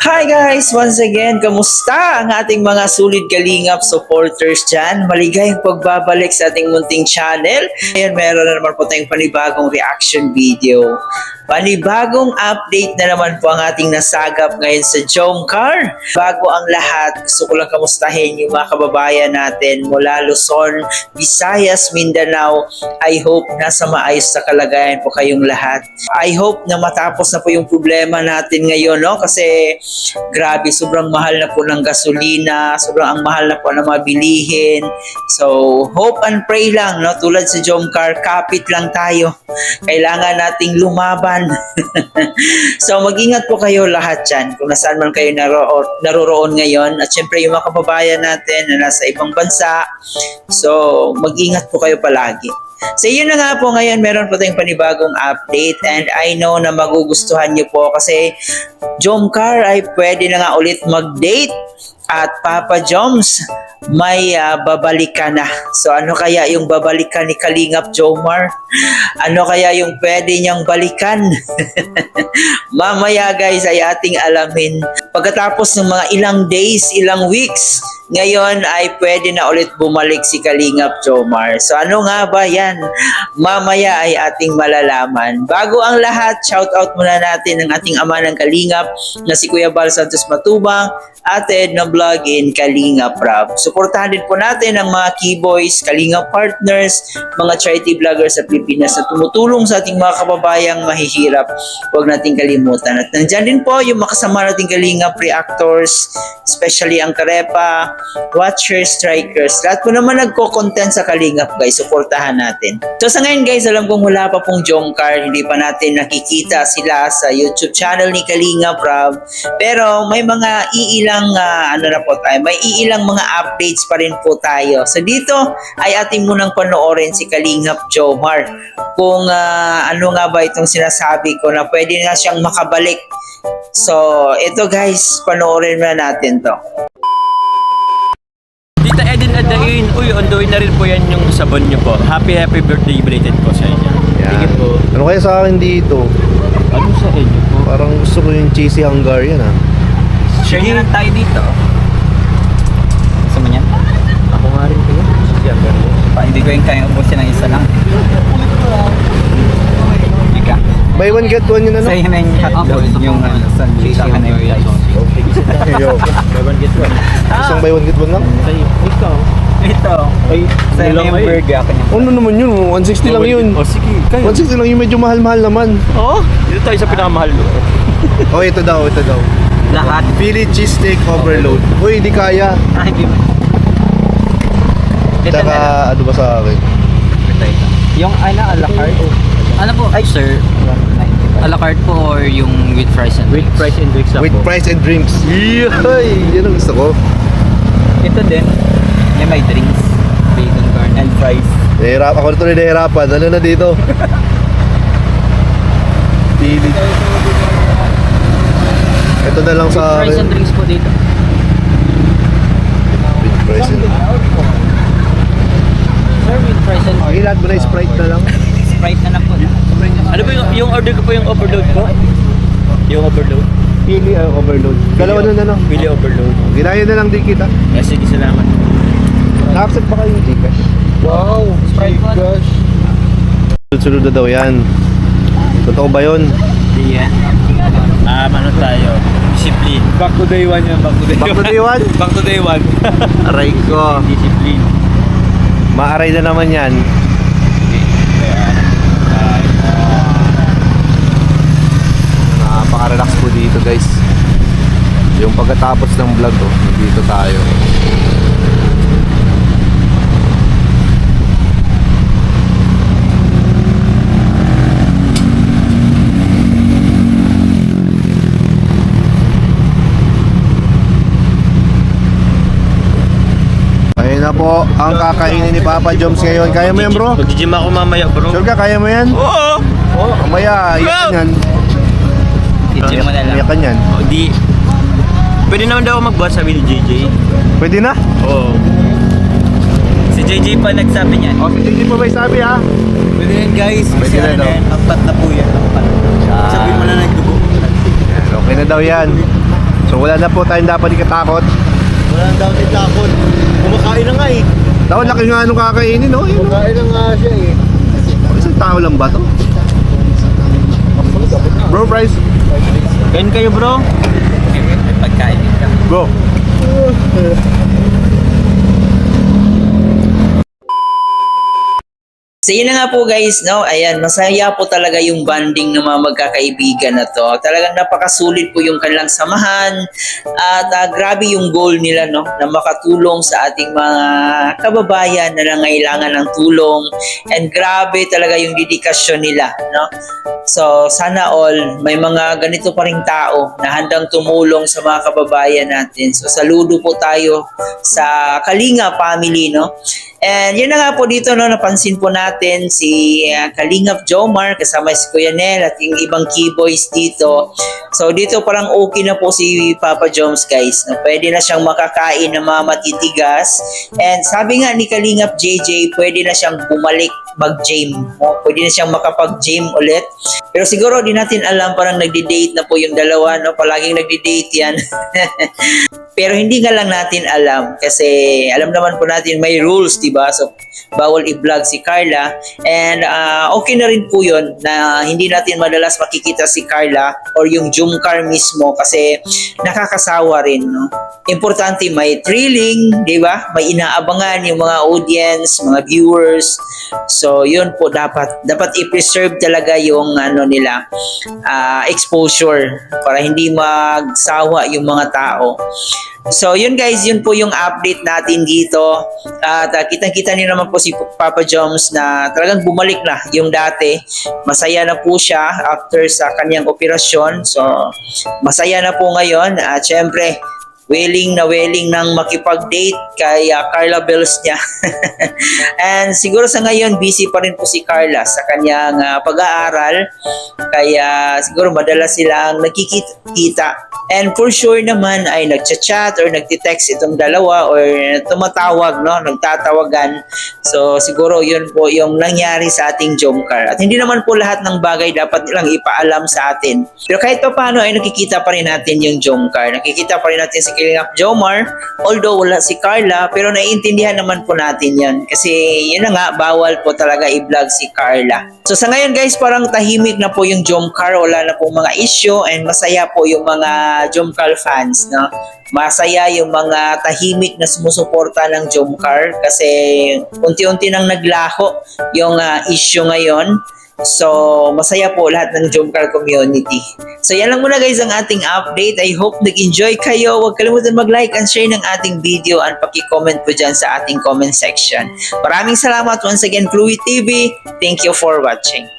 Hi guys! Once again, kamusta ang ating mga sulit kalingap supporters dyan? Maligayang pagbabalik sa ating munting channel. Ngayon, meron na naman po tayong panibagong reaction video. Panibagong update na naman po ang ating nasagap ngayon sa Jomcar. Bago ang lahat, gusto ko lang kamustahin yung mga kababayan natin mula Luzon, Visayas, Mindanao. I hope nasa maayos sa kalagayan po kayong lahat. I hope na matapos na po yung problema natin ngayon, no? Kasi grabe, sobrang mahal na po ng gasolina, sobrang ang mahal na po ng mga bilihin. So, hope and pray lang, no? Tulad sa Jomcar, kapit lang tayo. Kailangan nating lumaban. So, mag-ingat po kayo lahat dyan kung nasaan man kayo naroroon ngayon. At syempre, yung mga kababayan natin na nasa ibang bansa. So, mag-ingat po kayo palagi. So yun na nga po, ngayon meron po tayong panibagong update and I know na magugustuhan nyo po kasi Jomcar ay pwede na nga ulit mag-date at Papa Joms may babalikan na. So ano kaya yung babalikan ni Kalingap Jomar? Ano kaya yung pwede niyang balikan? Mamaya guys ay ating alamin. Pagkatapos ng mga ilang days, ilang weeks, ngayon ay pwede na ulit bumalik si Kalingap Jomar. So ano nga ba yan? Mamaya ay ating malalaman. Bago ang lahat, shoutout muna natin ang ating ama ng Kalingap na si Kuya Bal Santos Matubang, ated na vlog in Kalingap Rap. Suportahan din po natin ang mga keyboys, Kalingap partners, mga charity vloggers sa Pilipinas na tumutulong sa ating mga kababayang mahihirap. Huwag nating kalimutan. At nandyan din po yung makasama nating Kalingap reactors, especially ang Karepa, Watchers, Strikers. Lahat po naman nagko-content sa Kalingap guys. Suportahan natin. So sa ngayon guys, alam kong wala pa pong Jomcar. Hindi pa natin nakikita sila sa YouTube channel ni Kalingap Rap. Pero may mga iilang may iilang mga updates pa rin po tayo. So dito ay ating munang panoorin si Kalingap Jomar. Kung ano nga ba itong sinasabi ko na pwede na siyang makabalik. So ito guys, panoorin na natin to. Tita Eden Adain, uy, on the way na rin po yan yung sabon niyo po. Happy birthday belated po sa inyo. Sige po. Ano kaya sa akin dito? Ano sa inyo po? Parang gusto ko yung cheesy Hungarian Share nyo lang tayo dito. Gusto mo yan? Ako nga rin po yan. Hindi ko yung kaya ubusin ng isa lang. Ika. Buy one get one yun ano? Sa yung hotdog, yung sandwich sa kanay guys. Yo. Buy one get one. Isang buy one get one lang? Ikaw. Ito. Ay, sa yung burger ako niya. Ano naman yun? 160 lang yun. O sige, kayo. 160 lang yun, medyo mahal-mahal naman. Oo? Dito tayo sa pinakamahal. Oh, ito daw. Lahat. Philly cheesesteak overload. Uy, hindi kaya. Hindi mo. Ito na lang. Tsaka, ano ba sa akin? Ito. Yung a la carte. Ano po? Ay, sir. A la carte po or yung with fries and drinks? With fries and drinks lang With po. price and drinks. Yay! Yan ang gusto ko. Ito din. Yung may drinks. Bacon, garlic. And fries. Ako nito nahihirapan. Ano na dito? Philly. Ito na lang sa Fries and akin. drinks po dito. With price and Sir, with fries and drinks. Ilan mo na Sprite na lang? Sprite na lang po. Ano ba yung order ko po yung overload po? Yung overload? Philly overload. Dalawa na lang. Pili overload. Ginaya na lang din kita. Yes, sige, salamat. Na-accept ba kayo yung Gcash? Wow! Sprite po. Sunod na daw yan. Totoo ba yun? Hindi yan. Ano tayo? Discipline. Back to day one yan, back to day Back to day one? Back to day one. Aray ko. Discipline. Maaray na naman yan. Napaka-relax po dito guys. Yung pagkatapos ng vlog dito tayo. Ayun na po ang kakainin ni Papa Joms ngayon. Kaya mo yan bro? Mag-gym ako mamaya, bro. Sure ka kaya mo yan? Oo! Mamaya, iyakan yan. I-gym mo na lang. Iyakan yan. Di. Pwede naman daw ako magbuhat, sabi ni JJ. Pwede na? Oo. Si JJ pa nagsabi niyan. O, hindi pa ba sabi ha? Pwede yan guys, Pwede kasi na ano daw. yan, ampat na po yan. Ampat. Sabi mo na nagdugo. Yan, okay na daw yan. So wala na po tayong dapat ikatakot. Wala nang daw takot. Kumakain na nga eh. Dapat laki nga nung kakainin, no? Yun, no? Kumakain na nga siya eh. Isang tao lang ba to? Bro, price. Kain kayo bro. May pagkain din ka. Go. So yun na nga po guys, no? Ayan, masaya po talaga yung bonding ng mga magkakaibigan na to. Talagang napakasulit po yung kanilang samahan at grabe yung goal nila, no? Na makatulong sa ating mga kababayan na nangailangan ng tulong, and grabe talaga yung dedikasyon nila, no? So sana all may mga ganito pa ring tao na handang tumulong sa mga kababayan natin. So saludo po tayo sa Kalinga family, no? And yun na nga po dito, no, napansin po natin si Kalingap Jomar kasama si Kuya Nel at yung ibang keyboys dito. So dito parang okay na po si Papa Joms guys. No? Pwede na siyang makakain ng mga matitigas. And sabi nga ni Kalingap JJ, pwede na siyang bumalik mag-gym. No? Pwede na siyang makapag-gym ulit. Pero siguro di natin alam, parang nagdi-date na po yung dalawa. No? Palaging nagdi-date yan. Pero hindi nga lang natin alam kasi alam naman po natin may rules, diba? So bawal i-vlog si Carla, and okay na rin po yun na hindi natin madalas makikita si Carla or yung Jumcar mismo kasi nakakasawa rin, no? Importante may thrilling, diba? May inaabangan yung mga audience, mga viewers. So yun po, dapat i-preserve talaga yung ano nila, exposure para hindi magsawa yung mga tao. So yun guys, yun po yung update natin dito. At kitang-kita niyo naman po si Papa Joms na talagang bumalik na yung dati. Masaya na po siya after sa kanyang operasyon. So masaya na po ngayon. At syempre, willing nang makipag-date kay Carla Bells niya. And siguro sa ngayon, busy pa rin po si Carla sa kanyang pag-aaral. Kaya siguro madalas silang nagkikita. And for sure naman ay nagchat-chat or nagtitext itong dalawa or tumatawag, no? Nagtatawagan. So siguro yun po yung nangyari sa ating Jomcar. At hindi naman po lahat ng bagay dapat nilang ipaalam sa atin. Pero kahit pa paano ay nakikita pa rin natin yung Jomcar. Nakikita pa rin natin si Kalingap Jomar. Although wala si Carla, pero naiintindihan naman po natin yan. Kasi yun na nga, bawal po talaga i-vlog si Carla. So sa ngayon guys, parang tahimik na po yung Jomcar. Wala na po mga issue and masaya po yung mga Jomcar fans, no? Masaya yung mga tahimik na sumusuporta ng Jomcar kasi unti-unti nang naglaho yung issue ngayon. So masaya po lahat ng Jomcar community. So yan lang muna guys ang ating update. I hope nag-enjoy kayo. Huwag kalimutan mag-like and share ng ating video and paki-comment po dyan sa ating comment section. Maraming salamat once again, Chloe TV. Thank you for watching.